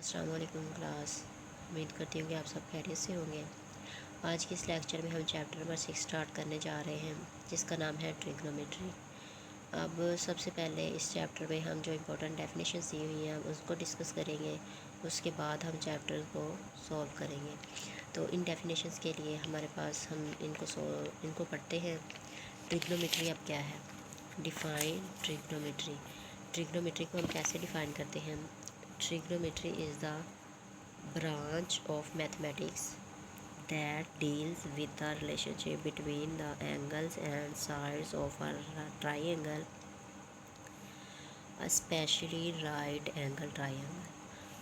अस्सलाम वालेकुम क्लास। उम्मीद करती हूँ कि आप सब खैरियत से होंगे। आज के इस लेक्चर में हम चैप्टर नंबर 6 स्टार्ट करने जा रहे हैं, जिसका नाम है ट्रिग्नोमेट्री। अब सबसे पहले इस चैप्टर में हम जो इम्पोर्टेंट डेफिनेशंस दी हुई हैं उसको डिस्कस करेंगे। उसके बाद हम चैप्टर को सॉल्व करेंगे। तो इन डेफिनेशंस के लिए हमारे पास हम इनको पढ़ते हैं। ट्रिग्नोमेट्री अब क्या है? Define trigonometry. ट्रिग्नोमेट्री को हम कैसे डिफ़ाइन करते हैं? Trigonometry is the branch of mathematics that deals with the relationship between the angles and sides of a triangle, especially right angle triangle।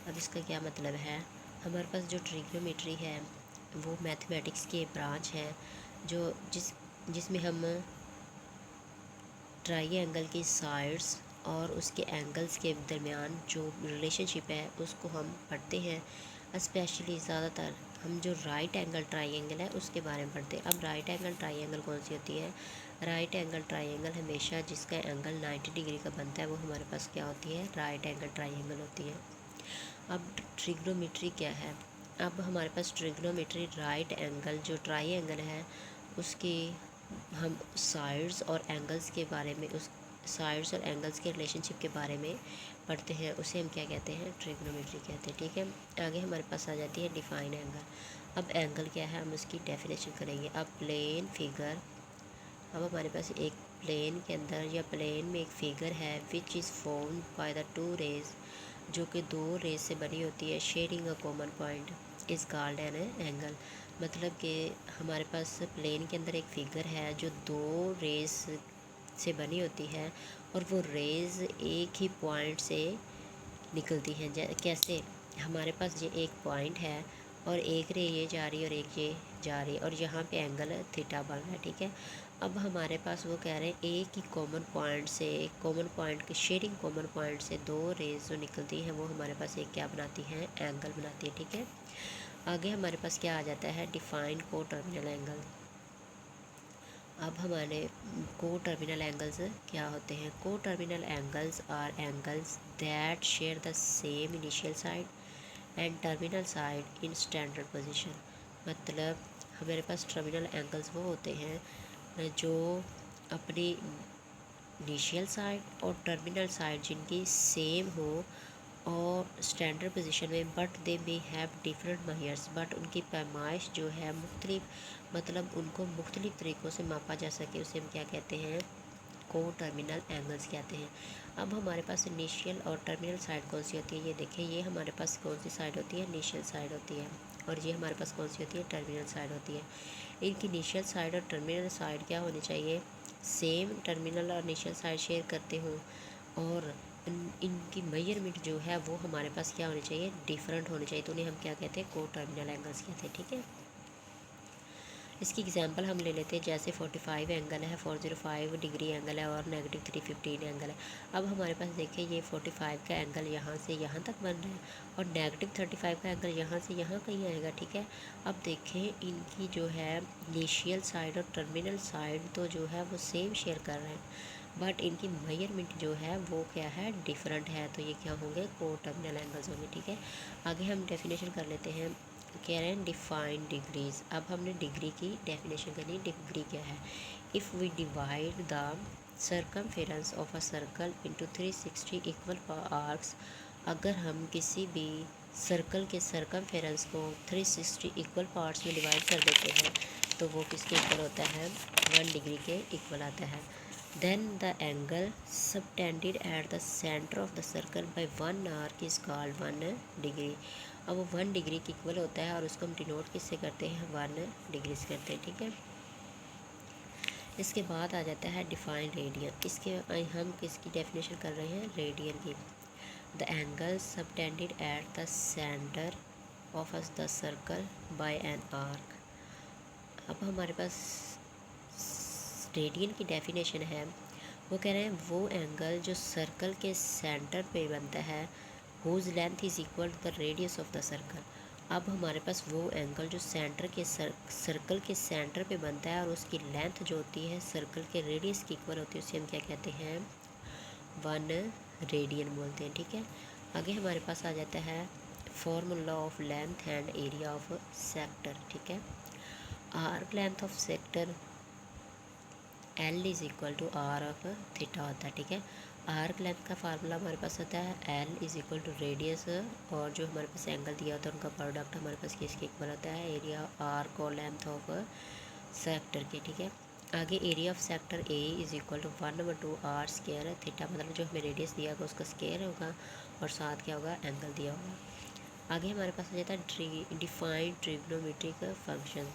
अब इसका क्या मतलब है? हमारे पास जो ट्रिग्नोमेट्री है वो मैथमेटिक्स की ब्रांच है जो जिसमें हम ट्राइंगल की साइड्स और उसके एंगल्स के दरमियान जो रिलेशनशिप है उसको हम पढ़ते हैं। स्पेशली ज़्यादातर हम जो राइट एंगल ट्राइंगल है उसके बारे में पढ़ते हैं। अब राइट एंगल ट्राइंगल कौन सी होती है? राइट एंगल ट्राइंगल हमेशा जिसका एंगल 90 डिग्री का बनता है वो हमारे पास क्या होती है? राइट एंगल ट्राइंगल होती है। अब ट्रिग्नोमेट्री क्या है? अब हमारे पास ट्रिग्नोमेट्री राइट एंगल जो ट्राइंगल है उसकी हम साइड्स और एंगल्स के बारे में, उस साइड्स और एंगल्स के रिलेशनशिप के बारे में पढ़ते हैं। उसे हम क्या कहते हैं? ट्रिग्नोमेट्री कहते हैं। ठीक है, आगे हमारे पास आ जाती है डिफाइन एंगल। अब एंगल क्या है हम उसकी डेफिनेशन करेंगे। अब प्लेन फिगर, अब हमारे पास एक प्लेन के अंदर या प्लेन में एक फिगर है which is formed by the two rays, जो कि दो रेज से बनी होती है। Sharing a common point is called an angle. मतलब कि हमारे पास प्लेन के अंदर एक फिगर है जो दो रेज से बनी होती है और वो रेज एक ही पॉइंट से निकलती हैं। कैसे? हमारे पास ये एक पॉइंट है और एक रे ये जा रही है और एक ये जा रही है और यहाँ पे एंगल थीटा बन रहा है। ठीक है, अब हमारे पास वो कह रहे हैं एक ही कॉमन पॉइंट से, कॉमन पॉइंट के शेयरिंग कॉमन पॉइंट से दो रेज जो निकलती हैं वो हमारे पास एक क्या बनाती हैं? एंगल बनाती है। ठीक है, आगे हमारे पास क्या आ जाता है? डिफाइन को टर्मिनल एंगल। अब हमारे को टर्मिनल एंगल्स क्या होते हैं? Coterminal angles are angles that share the same initial side and terminal side in standard position. मतलब हमारे पास टर्मिनल एंगल्स वो होते हैं जो अपनी इनिशियल साइड और टर्मिनल साइड जिनकी सेम हो और स्टैंडर्ड पोजीशन में, but they may have different measures, but उनकी पैमाइश जो है मुख्तलिफ, मतलब उनको मुख्तलिफ तरीक़ों से मापा जा सके, उसे हम क्या कहते हैं? को टर्मिनल एंगल्स कहते हैं। अब हमारे पास इनिशियल और टर्मिनल साइड कौन सी होती है? ये देखें, ये हमारे पास कौन सी साइड होती है? इनिशियल साइड होती है और ये हमारे पास कौन सी होती है? टर्मिनल साइड होती है। इनकी इनिशियल साइड और टर्मिनल साइड क्या होनी चाहिए? सेम टर्मिनल और इनिशियल साइड शेयर करते हों और इनकी मेजरमेंट जो है वो हमारे पास क्या होनी चाहिए? डिफरेंट होनी चाहिए। तो उन्हें हम क्या कहते हैं? को टर्मिनल एंगल्स कहते हैं। ठीक है, इसकी एग्जांपल हम ले लेते हैं। जैसे 45 एंगल है, 405 डिग्री एंगल है और नेगेटिव 315 एंगल है। अब हमारे पास देखिए ये 45 का एंगल यहाँ से यहाँ तक बन रहा है और नेगेटिव 35 का एंगल यहाँ से यहाँ कहीं आएगा। ठीक है, अब देखें इनकी जो है इनिशियल साइड और टर्मिनल साइड तो जो है वो सेम शेयर कर रहे हैं, बट इनकी मेजरमेंट जो है वो क्या है? डिफरेंट है। तो ये क्या होंगे? को टर्मिनल एंगल्स होंगे। ठीक है, आगे हम डेफिनेशन कर लेते हैं। कह रहे हैं डिफाइन डिग्रीज। अब हमने डिग्री की डेफिनेशन करनी। डिग्री क्या है? If we divide the circumference of a circle into 360 equal arcs, अगर हम किसी भी सर्कल के सर्कमफेरेंस को 360 इक्वल पार्ट्स में डिवाइड कर देते हैं तो वो किसके इक्वल होता है? 1 डिग्री के इक्वल आता है। Then the angle subtended at the centre of the circle by 1 arc is called 1 degree. अब वो 1 डिग्री के इक्वल होता है और उसको हम डिनोट किससे करते हैं? 1 डिग्री से करते हैं। ठीक है, इसके बाद आ जाता है डिफाइन रेडियन। इसके हम किसकी डेफिनेशन कर रहे हैं? रेडियन की। The angle subtended at the centre of the circle bye an arc. अब हमारे पास रेडियन की डेफिनेशन है, वो कह रहे हैं वो एंगल जो सर्कल के सेंटर पे बनता है whose length is equal to the radius of the circle. अब हमारे पास वो एंगल जो सेंटर के सर्कल के सेंटर पे बनता है और उसकी लेंथ जो होती है सर्कल के रेडियस की इक्वल होती है, उसे हम क्या कहते हैं? 1 रेडियन बोलते हैं। ठीक है, आगे हमारे पास आ जाता है formula of length and area of sector, ठीक है। Arc length of sector L is equal to R of theta होता है, ठीक है। आर्क लेंथ का फार्मूला हमारे पास होता है L is equal to radius, और जो हमारे पास एंगल दिया होता है उनका प्रोडक्ट हमारे पास किसके इक्वल होता है, एरिया आर्क और लेंथ ऑफ सेक्टर के, ठीक है। आगे area of sector A is equal to 1/2 R square theta, मतलब जो हमें रेडियस दिया होगा उसका स्क्वायर होगा और साथ क्या होगा, एंगल दिया होगा। आगे हमारे पास आ जाता है डिफाइंड ट्रिग्नोमेट्रिक फंक्शन।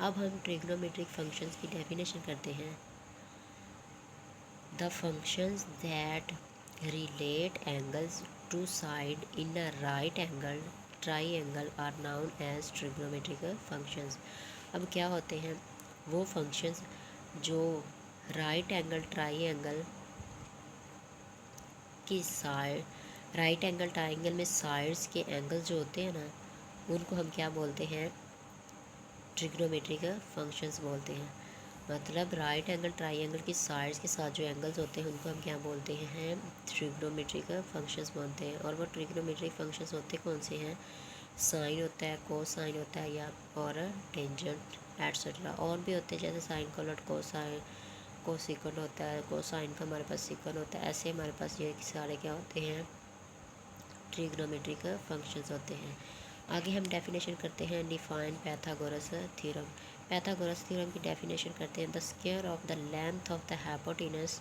अब हम ट्रिग्नोमेट्रिक फंक्शंस की डेफिनेशन करते हैं। The functions that relate angles to side in a right angle triangle are known as trigonometric functions. अब क्या होते हैं वो फंक्शंस जो राइट एंगल ट्राइंगल की साइड, राइट एंगल ट्राइंगल में साइड्स के एंगल्स जो होते हैं ना, उनको हम क्या बोलते हैं, ट्रिग्नोमेट्रिक फंक्शंस बोलते हैं। मतलब राइट एंगल ट्राइंगल की साइड्स के साथ जो एंगल्स होते हैं उनको हम क्या बोलते हैं, ट्रिग्नोमेट्रिक फंक्शंस बोलते हैं। और वो ट्रिग्नोमेट्रिक फंक्शंस होते कौन से हैं, साइन होता है, कोसाइन होता है, या और टेंजेंट एटसेट्रा। और भी होते हैं जैसे साइन कोलट कोसाइन, कोसिकन होता है, कोसाइन का हमारे पास सिकन होता है। ऐसे हमारे पास ये सारे क्या होते हैं, ट्रिग्नोमेट्रिक फंक्शंस होते हैं। आगे हम डेफिनेशन करते हैं define Pythagoras theorem. Pythagoras theorem की डेफिनेशन करते हैं the square of the length of the hypotenuse.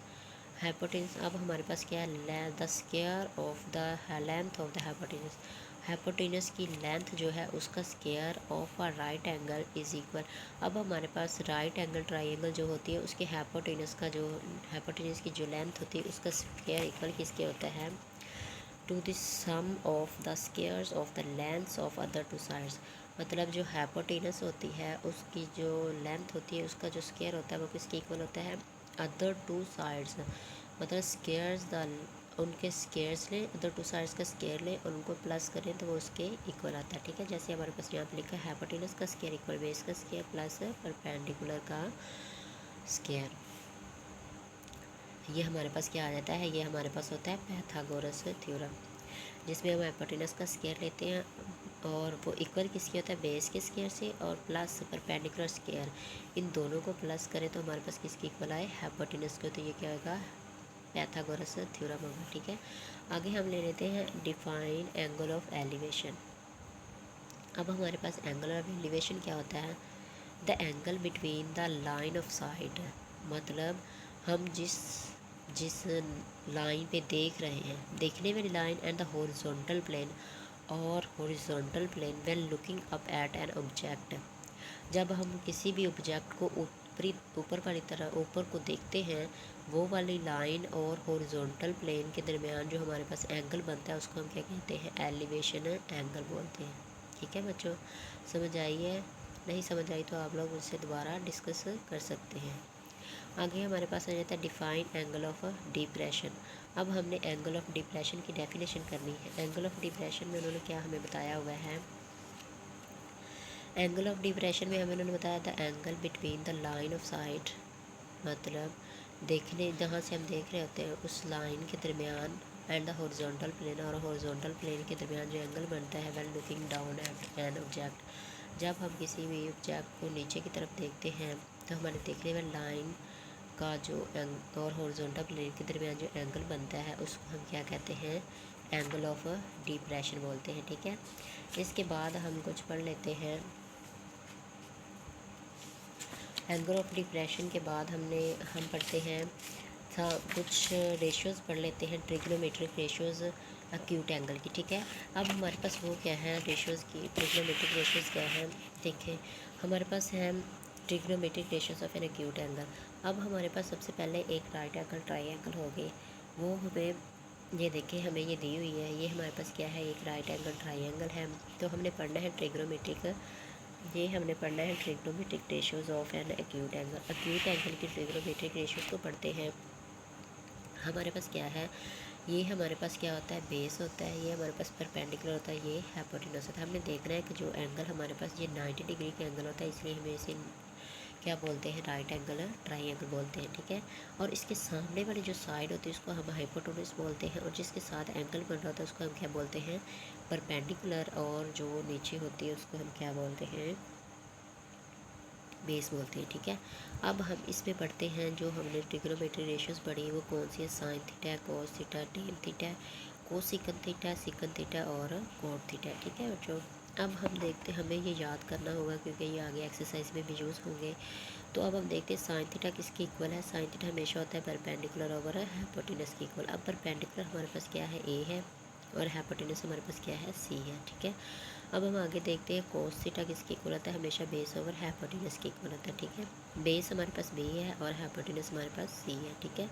अब हमारे पास क्या है, the square of the length of the hypotenuse. Hypotenuse की लेंथ जो है उसका square of a right angle is equal. अब हमारे पास राइट एंगल ट्राइंगल जो होती है उसके हाइपोटेनस का जो, हाइपोटेनस की जो लेंथ होती है उसका स्क्वायर इक्वल किसके होता है, to the sum of the squares of the lengths of other two sides. मतलब जो हाइपोटेनस होती है उसकी जो लेंथ होती है उसका जो स्क्वायर होता है वो किसके इक्वल होता है, अदर टू साइड्स। मतलब स्क्वायर्स द, उनके स्क्वायर्स लें, अदर टू साइड्स का स्क्वायर लें और उनको प्लस करें तो वो उसके इक्वल आता है, ठीक है। जैसे हमारे पास यहाँ पर लिखा है हाइपोटेनस का स्क्वायर इक्वल बेस का स्क्वायर प्लस परपेंडिकुलर का स्क्वायर। ये हमारे पास क्या आ जाता है, ये हमारे पास होता है पैथागोरस थ्योरम, जिसमें हम हाइपोटेनस का स्क्वायर लेते हैं और वो इक्वल किसके होता है, बेस के स्क्वायर से, और प्लस परपेंडिकुलर स्क्वायर, इन दोनों को प्लस करें तो हमारे पास किसके इक्वल आए, हाइपोटेनस को। तो ये क्या होगा, पैथागोरस थ्योरम होगा, ठीक है। आगे हम ले लेते हैं डिफाइन एंगल ऑफ एलिवेशन। अब हमारे पास एंगल ऑफ एलिवेशन क्या होता है, the angle between the line of site. मतलब हम जिस जिस लाइन पे देख रहे हैं, देखने वाली line, and the horizontal plane, और horizontal plane when looking up at an object. जब हम किसी भी ऑब्जेक्ट को ऊपर वाली तरह ऊपर को देखते हैं, वो वाली लाइन और हॉरिजॉन्टल प्लेन के दरमियान जो हमारे पास एंगल बनता है उसको हम क्या कहते हैं, एलिवेशन एंगल बोलते हैं, ठीक है बच्चों। समझ आई है, नहीं समझ आई तो आप लोग उससे दोबारा डिस्कस कर सकते हैं। आगे हमारे पास आ जाता है डिफाइन एंगल ऑफ डिप्रेशन। अब हमने एंगल ऑफ डिप्रेशन की डेफिनेशन करनी है। एंगल ऑफ डिप्रेशन में उन्होंने क्या हमें बताया हुआ है, एंगल ऑफ डिप्रेशन में हमें उन्होंने बताया था angle between the line of site. मतलब देखने, जहाँ से हम देख रहे होते हैं उस लाइन के दरमियान, एंड द हॉरिजॉन्टल प्लेन, और हॉरिजॉन्टल प्लेन के दरमियान जो एंगल बनता है when looking down at an object. जब हम किसी भी ऑब्जेक्ट को नीचे की तरफ देखते हैं तो हमारे देखने में लाइन का जो और हॉरिजॉन्टल प्लेन के दरमियान जो एंगल बनता है उसको हम क्या कहते हैं, एंगल ऑफ डिप्रेशन बोलते हैं, ठीक है। इसके बाद हम कुछ पढ़ लेते हैं। एंगल ऑफ डिप्रेशन के बाद हम पढ़ते हैं कुछ रेशियोज़ पढ़ लेते हैं, ट्रिग्नोमेट्रिक रेशियोज़ एक्यूट एंगल की, ठीक है। अब हमारे पास वो क्या है, रेशियोज़ की ट्रिग्नोमेट्रिक रेशियोज़ क्या है, देखें हमारे पास है trigonometric ratios of an acute angle. अब हमारे पास सबसे पहले एक राइट एंगल ट्राइंगल हो गए, वो हमें ये देखें, हमें ये दी हुई है, ये हमारे पास क्या है, एक राइट एंगल ट्राइंगल है। तो हमने पढ़ना है ट्रिग्नोमेट्रिक, ये हमने पढ़ना है trigonometric ratios of an acute angle. Acute angle की ट्रिग्नोमेट्रिक रेशियोज़ को पढ़ते हैं। हमारे पास क्या है, ये हमारे पास क्या होता है, बेस होता है, ये हमारे पास परपेंडिकुलर होता है, ये हाइपोटेनस होता है। हमने देखना है कि जो एंगल हमारे पास ये 90 डिग्री का एंगल होता है, इसलिए हमें इसे क्या बोलते हैं, राइट एंगल ट्राइंगल बोलते हैं, ठीक है। और इसके सामने वाली जो साइड होती है उसको हम हाइपोटेन्यूज बोलते हैं, और जिसके साथ एंगल बन रहा होता है उसको हम क्या बोलते हैं, परपेंडिकुलर। और जो नीचे होती है उसको हम क्या बोलते हैं, बेस बोलते हैं, ठीक है। अब हम इसमें पढ़ते हैं जो हमने ट्रिग्नोमेट्री रेशियोज पढ़ी वो कौन सी है, sine theta, cos theta, tan theta, cosecant theta, secant theta और कॉट थीटा, ठीक है बच्चों। अब हम देखते हैं, हमें ये याद करना होगा क्योंकि ये आगे एक्सरसाइज में भी यूज़ होंगे। तो अब हम देखते हैं साइन थीटा किसके इक्वल है। साइन थीटा हमेशा होता है परपेंडिकुलर ओवर हाइपोटेनस के इक्वल। अब परपेंडिकुलर हमारे पास क्या है, ए है, और हाइपोटेनस हमारे पास क्या है, सी है, ठीक है। अब हम आगे देखते हैं कोस थीटा किसके इक्वल होता है, हमेशा बेस ओवर हाइपोटेनस के इक्वल होता है, ठीक है। बेस हमारे पास बी है और हाइपोटेनस हमारे पास सी है, ठीक है।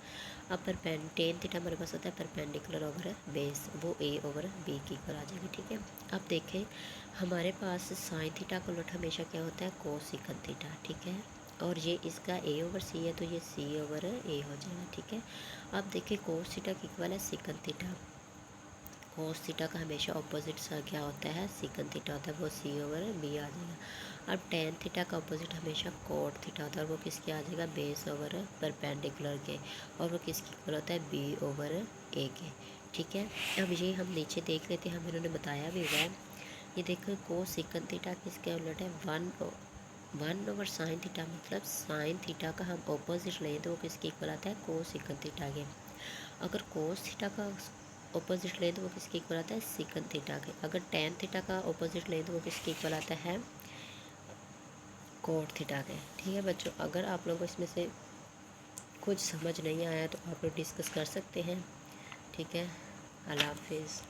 अब टेन थीटा हमारे पास होता है परपेंडिकुलर ओवर बेस, वो ए ओवर बी के इक्वल आ जाएगी, ठीक है। अब देखें हमारे पास साइन थीटा का उलट हमेशा क्या होता है, कोसिकन थीटा, ठीक है। और ये इसका ए ओवर सी है तो ये सी ओवर ए हो जाएगा, ठीक है। अब देखिए कोस थीटा की इक्वल है सिकन थीटा, कोस थीटा का हमेशा ऑपोजिट सा क्या होता है, सिकन थीटा होता है, वो सी ओवर बी आ जाएगा। अब टेन थीटा का ऑपोजिट हमेशा कोट थीटा होता है, और वो किसके आ जाएगा, बेस ओवर परपेंडिकुलर के, और वो किसके इक्वल होता है, बी ओवर ए के, ठीक है। अब ये हम नीचे देख लेते हैं, हमें इन्होंने बताया भी हुआ है। ये देखो को सिकन थीटा किसके उलट है, वन ओवर साइन थीटा, मतलब साइन थीटा का हम ऑपोजिट लें तो वो किसके इक्वल आता है, को सिकन थीटा के। अगर कोस थीटा का ऑपोजिट लें तो वो किसके इक्वल आता है, सिकन थीटा के। अगर टेन थीटा का ऑपोजिट लें तो वो किसके इक्वल आता है, कोट थीटा के, ठीक है बच्चों। अगर आप लोगों को इसमें से कुछ समझ नहीं आया तो आप लोग डिस्कस कर सकते हैं, ठीक है। अल्लाह हाफिज़।